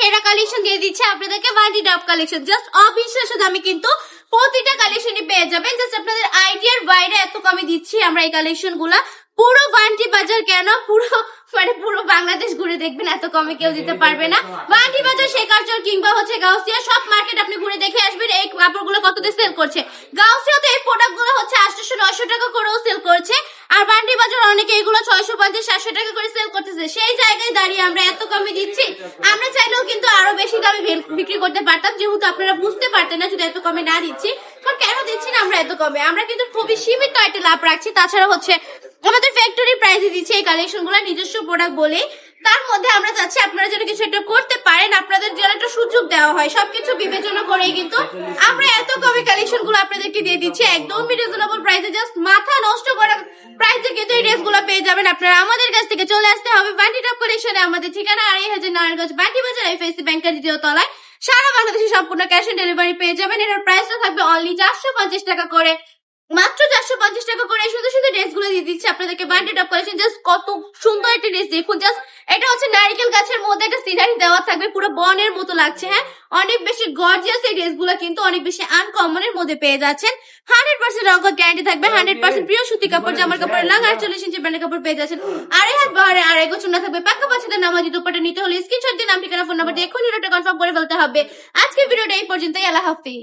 সেরা কালেকশন দিয়ে দিচ্ছে আপনাদেরকে বান্টি টপ কালেকশন। জাস্ট অবিশ্বাস্য দামে কিন্তু প্রতিটা কালেকশনই পেয়ে যাবেন। জাস্ট আপনাদের আইডিয়ার বাইরে এত কমে দিচ্ছি আমরা এই কালেকশন গুলা। পুরো বান্টি বাজার কেন পুরো বাংলাদেশ ঘুরে দেখবেন, এত কমে কেউ দিতে পারবে না। বান্টি বাজার, শেখারচর কিংবা হচ্ছে গাউসিয়া সব মার্কেট আপনি ঘুরে দেখে আসবেন এই কাপড়গুলো কততে সেল করছে। গাউসিয়াতে এই প্রোডাক্ট গুলো হচ্ছে 800-900 টাকা করেও সেল করছে, আর বান্টি বাজার অনেকে এগুলো 650-700 টাকা করে সেল করতেছে। সেই জায়গায় দাঁড়িয়ে আমরা এত কমে দিচ্ছি। আমরা চাইলেও কিন্তু আরো বেশি দামে বিক্রি করতে পারতাম, যেহেতু আপনারা বুঝতে পারতেন না যদি এত কমে না দিচ্ছি। কারণ কেন দিচ্ছি না আমরা এত কমে, আমরা কিন্তু খুবই সীমিত একটা লাভ রাখছি। তাছাড়া হচ্ছে আমাদের ফ্যাক্টরি প্রাইসে দিচ্ছে এই কালেকশন গুলো, নিজস্ব প্রোডাক্ট বলে। তার মধ্যে আমরা চাচ্ছি আপনারা যেন কিছু একটা করতে পারেন, আপনাদের যেন একটা সুযোগ দেওয়া হয়। সবকিছু বিবেচনা করেই কিন্তু আমরা এত কমে কালেকশন গুলো আপনাদেরকে দিয়ে দিচ্ছি একদম রিজনেবল প্রাইসে। জাস্ট মাথা নষ্ট করা প্রাইসে কিন্তু এই ড্রেস গুলো পেয়ে যাবেন আপনারা। আমাদের কাছ থেকে চলে আসতে হবে বান্টি টপ কালেকশনে। আমাদের ঠিকানা 2.5 নারায়ণগঞ্জ বান্টি বাজার, এফএসসি ব্যাংকের দ্বিতীয় তলায়। সারা বাংলাদেশে সম্পূর্ণ ক্যাশ অন ডেলিভারি পেয়ে যাবেন। এটার প্রাইসটা থাকবে অনলি 450 টাকা করে, মাত্র 450 টাকা করে। সুন্দর সুন্দর ড্রেস গুলো দিয়ে দিচ্ছে আপনাদেরকে বান্টি টপ কালেকশন। জাস্ট কত সুন্দর একটা ড্রেস দেখুন। জাস্ট এটা হচ্ছে নারকেল গাছের মধ্যে একটা সিনারি দেওয়া থাকবে, পুরো বনের মতো লাগছে। হ্যাঁ, অনেক বেশি গর্জিয়াস এই ড্রেস গুলো, কিন্তু অনেক বেশি আনকমনের মধ্যে পেয়ে যাচ্ছেন। 100% রঙের গ্যারান্টি থাকবে, 100% প্রিয় সুতি কাপড়, জামার কাপড়, লাং 48 ইঞ্চি ব্র্যান্ডের কাপড় পেয়ে যাচ্ছেন। আড়াই হাত বাহারে আড়াই গো চুনা থাকবে। পাক্কা বাচ্চাদের নামাজি দুপাটা নিতে হলে স্ক্রিনশট দিয়ে নাম ঠিকানা ফোন নাম্বার দিয়ে এখন ভিডিওটা কনফার্ম করে ফেলতে হবে। আজকের ভিডিওটা এই পর্যন্তই। আল্লাহ হাফেজ।